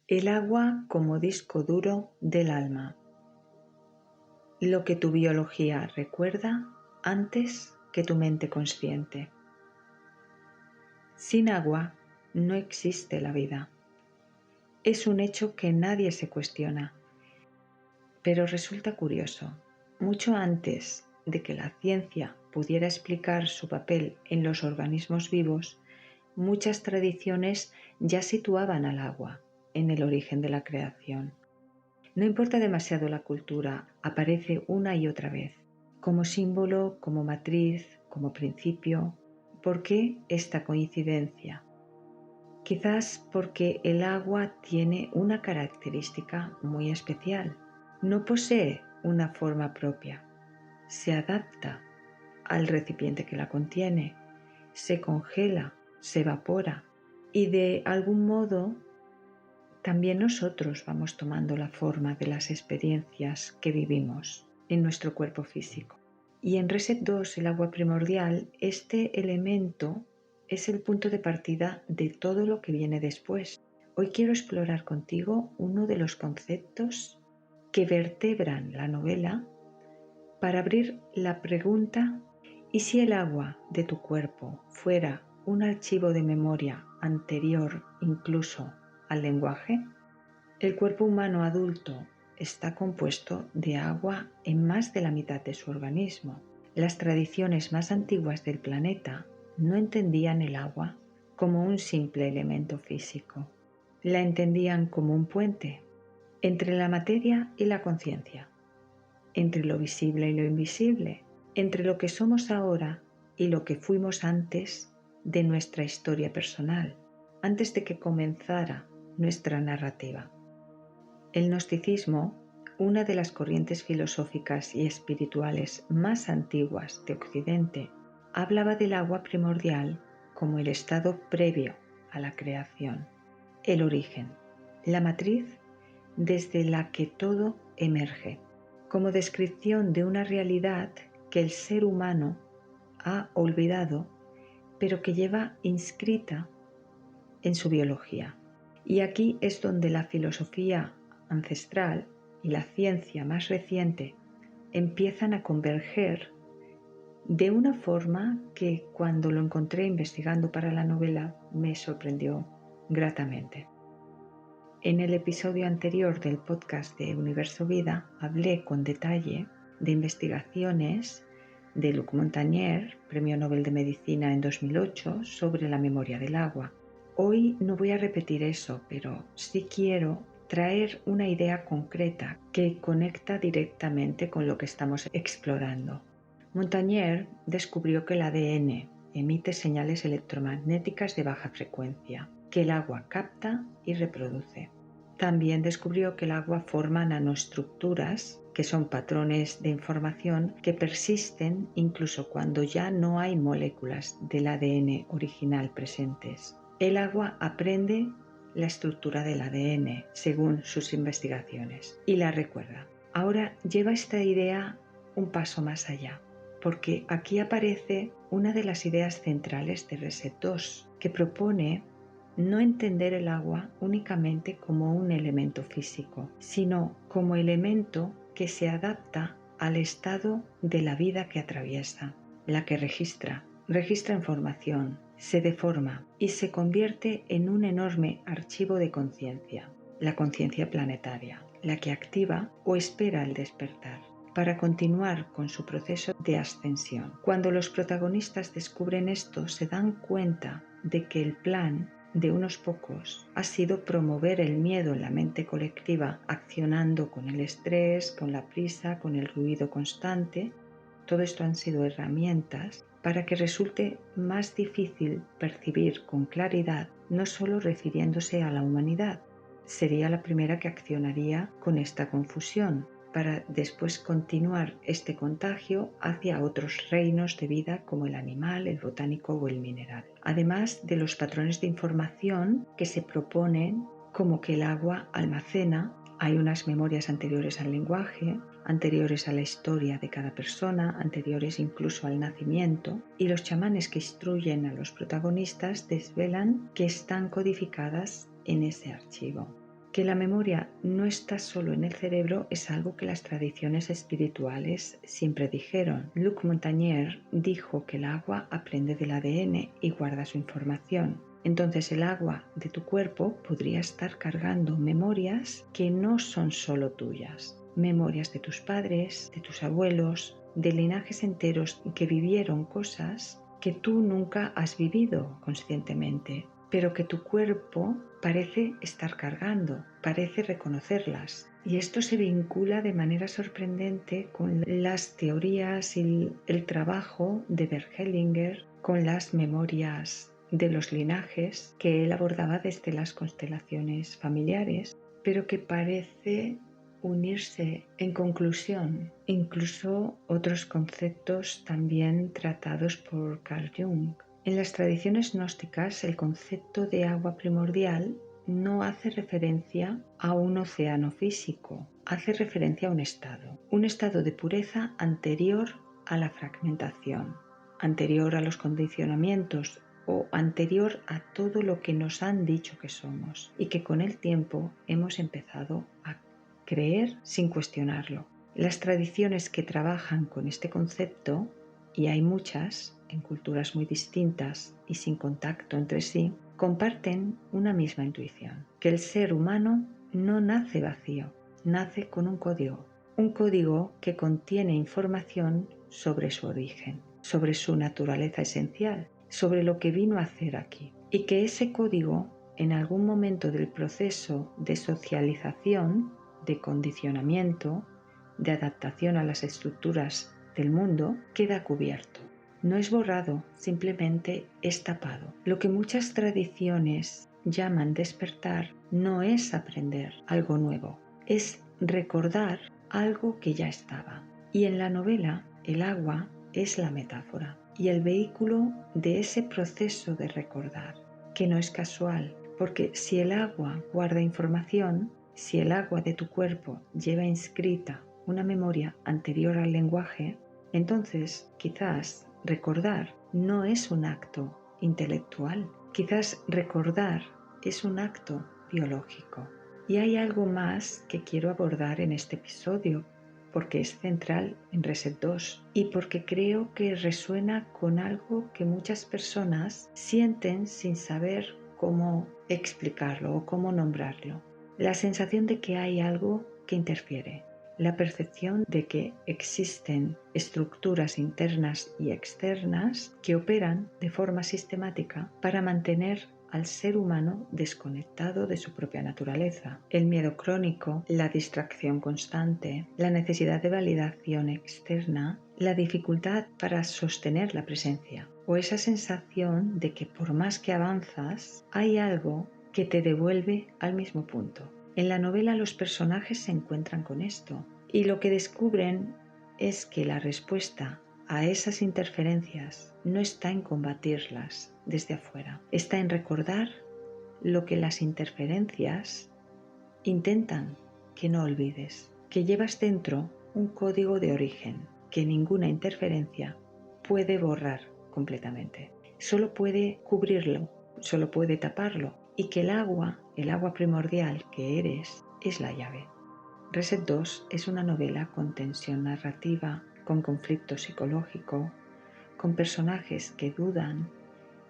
El agua como disco duro del alma. Lo que tu biología recuerda antes que tu mente consciente. Sin agua no existe la vida. Es un hecho que nadie se cuestiona. Pero resulta curioso, mucho antes de que la ciencia pudiera explicar su papel en los organismos vivos, muchas tradiciones ya situaban al agua en el origen de la creación. No importa demasiado la cultura, aparece una y otra vez, como símbolo, como matriz, como principio. ¿Por qué esta coincidencia? Quizás porque el agua tiene una característica muy especial. No posee una forma propia. Se adapta al recipiente que la contiene, se congela, se evapora y de algún modo también nosotros vamos tomando la forma de las experiencias que vivimos en nuestro cuerpo físico. Y en Reset 2, el agua primordial, este elemento es el punto de partida de todo lo que viene después. Hoy quiero explorar contigo uno de los conceptos que vertebran la novela para abrir la pregunta: ¿y si el agua de tu cuerpo fuera un archivo de memoria anterior incluso al lenguaje? El cuerpo humano adulto está compuesto de agua en más de la mitad de su organismo. Las tradiciones más antiguas del planeta no entendían el agua como un simple elemento físico. La entendían como un puente entre la materia y la conciencia, entre lo visible y lo invisible, entre lo que somos ahora y lo que fuimos antes de nuestra historia personal, antes de que comenzara nuestra narrativa. El gnosticismo, una de las corrientes filosóficas y espirituales más antiguas de Occidente, hablaba del agua primordial como el estado previo a la creación, el origen, la matriz desde la que todo emerge, como descripción de una realidad que el ser humano ha olvidado, pero que lleva inscrita en su biología. Y aquí es donde la filosofía ancestral y la ciencia más reciente empiezan a converger de una forma que cuando lo encontré investigando para la novela me sorprendió gratamente. En el episodio anterior del podcast de Universo Vida hablé con detalle de investigaciones de Luc Montagnier, Premio Nobel de Medicina en 2008, sobre la memoria del agua. Hoy no voy a repetir eso, pero sí quiero traer una idea concreta que conecta directamente con lo que estamos explorando. Montagnier descubrió que el ADN emite señales electromagnéticas de baja frecuencia, que el agua capta y reproduce. También descubrió que el agua forma nanoestructuras, que son patrones de información que persisten incluso cuando ya no hay moléculas del ADN original presentes. El agua aprende la estructura del ADN según sus investigaciones y la recuerda. Ahora lleva esta idea un paso más allá, porque aquí aparece una de las ideas centrales de Reset 2, que propone no entender el agua únicamente como un elemento físico, sino como elemento que se adapta al estado de la vida que atraviesa, la que registra información, se deforma y se convierte en un enorme archivo de conciencia, la conciencia planetaria, la que activa o espera el despertar para continuar con su proceso de ascensión. Cuando los protagonistas descubren esto, se dan cuenta de que el plan de unos pocos ha sido promover el miedo en la mente colectiva, accionando con el estrés, con la prisa, con el ruido constante. Todo esto han sido herramientas para que resulte más difícil percibir con claridad, no solo refiriéndose a la humanidad. Sería la primera que accionaría con esta confusión, para después continuar este contagio hacia otros reinos de vida como el animal, el botánico o el mineral. Además de los patrones de información que se proponen, como que el agua almacena, hay unas memorias anteriores al lenguaje, anteriores a la historia de cada persona, anteriores incluso al nacimiento, y los chamanes que instruyen a los protagonistas desvelan que están codificadas en ese archivo. Que la memoria no está solo en el cerebro es algo que las tradiciones espirituales siempre dijeron. Luc Montagnier dijo que el agua aprende del ADN y guarda su información. Entonces el agua de tu cuerpo podría estar cargando memorias que no son solo tuyas. Memorias de tus padres, de tus abuelos, de linajes enteros que vivieron cosas que tú nunca has vivido conscientemente, pero que tu cuerpo parece estar cargando, parece reconocerlas. Y esto se vincula de manera sorprendente con las teorías y el trabajo de Bert Hellinger, con las memorias de los linajes que él abordaba desde las constelaciones familiares, pero que parece unirse en conclusión, incluso otros conceptos también tratados por Carl Jung. En las tradiciones gnósticas, el concepto de agua primordial no hace referencia a un océano físico, hace referencia a un estado de pureza anterior a la fragmentación, anterior a los condicionamientos o anterior a todo lo que nos han dicho que somos y que con el tiempo hemos empezado a creer sin cuestionarlo. Las tradiciones que trabajan con este concepto, y hay muchas en culturas muy distintas y sin contacto entre sí, comparten una misma intuición, que el ser humano no nace vacío, nace con un código que contiene información sobre su origen, sobre su naturaleza esencial, sobre lo que vino a hacer aquí, y que ese código, en algún momento del proceso de socialización, de condicionamiento, de adaptación a las estructuras del mundo, queda cubierto. No es borrado, simplemente es tapado. Lo que muchas tradiciones llaman despertar no es aprender algo nuevo, es recordar algo que ya estaba. Y en la novela, el agua es la metáfora y el vehículo de ese proceso de recordar, que no es casual, porque si el agua guarda información, si el agua de tu cuerpo lleva inscrita una memoria anterior al lenguaje, entonces quizás recordar no es un acto intelectual, quizás recordar es un acto biológico. Y hay algo más que quiero abordar en este episodio, porque es central en Reset 2 y porque creo que resuena con algo que muchas personas sienten sin saber cómo explicarlo o cómo nombrarlo. La sensación de que hay algo que interfiere, la percepción de que existen estructuras internas y externas que operan de forma sistemática para mantener al ser humano desconectado de su propia naturaleza. El miedo crónico, la distracción constante, la necesidad de validación externa, la dificultad para sostener la presencia o esa sensación de que por más que avanzas, hay algo que te devuelve al mismo punto. En la novela los personajes se encuentran con esto y lo que descubren es que la respuesta a esas interferencias no está en combatirlas desde afuera, está en recordar lo que las interferencias intentan que no olvides, que llevas dentro un código de origen que ninguna interferencia puede borrar completamente, solo puede cubrirlo, solo puede taparlo, y que el agua primordial que eres, es la llave. Reset 2 es una novela con tensión narrativa, con conflicto psicológico, con personajes que dudan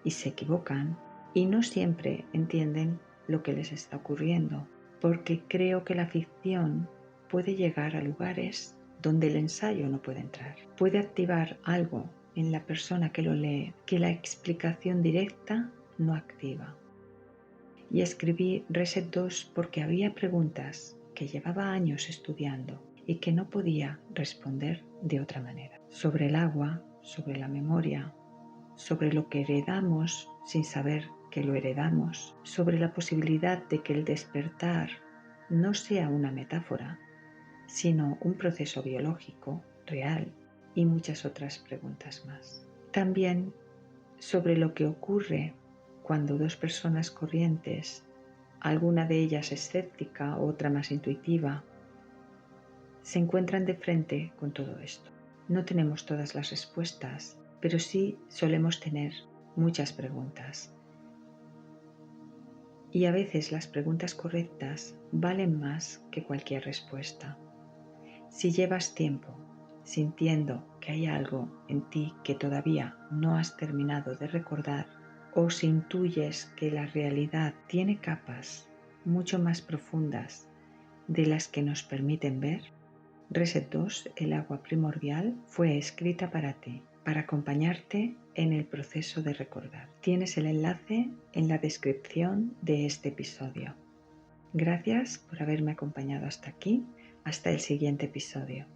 y se equivocan y no siempre entienden lo que les está ocurriendo, porque creo que la ficción puede llegar a lugares donde el ensayo no puede entrar. Puede activar algo en la persona que lo lee que la explicación directa no activa. Y escribí Reset 2 porque había preguntas que llevaba años estudiando y que no podía responder de otra manera. Sobre el agua, sobre la memoria, sobre lo que heredamos sin saber que lo heredamos, sobre la posibilidad de que el despertar no sea una metáfora, sino un proceso biológico real y muchas otras preguntas más. También sobre lo que ocurre cuando dos personas corrientes, alguna de ellas escéptica, otra más intuitiva, se encuentran de frente con todo esto. No tenemos todas las respuestas, pero sí solemos tener muchas preguntas. Y a veces las preguntas correctas valen más que cualquier respuesta. Si llevas tiempo sintiendo que hay algo en ti que todavía no has terminado de recordar, o si intuyes que la realidad tiene capas mucho más profundas de las que nos permiten ver, Reset 2, el agua primordial, fue escrita para ti, para acompañarte en el proceso de recordar. Tienes el enlace en la descripción de este episodio. Gracias por haberme acompañado hasta aquí. Hasta el siguiente episodio.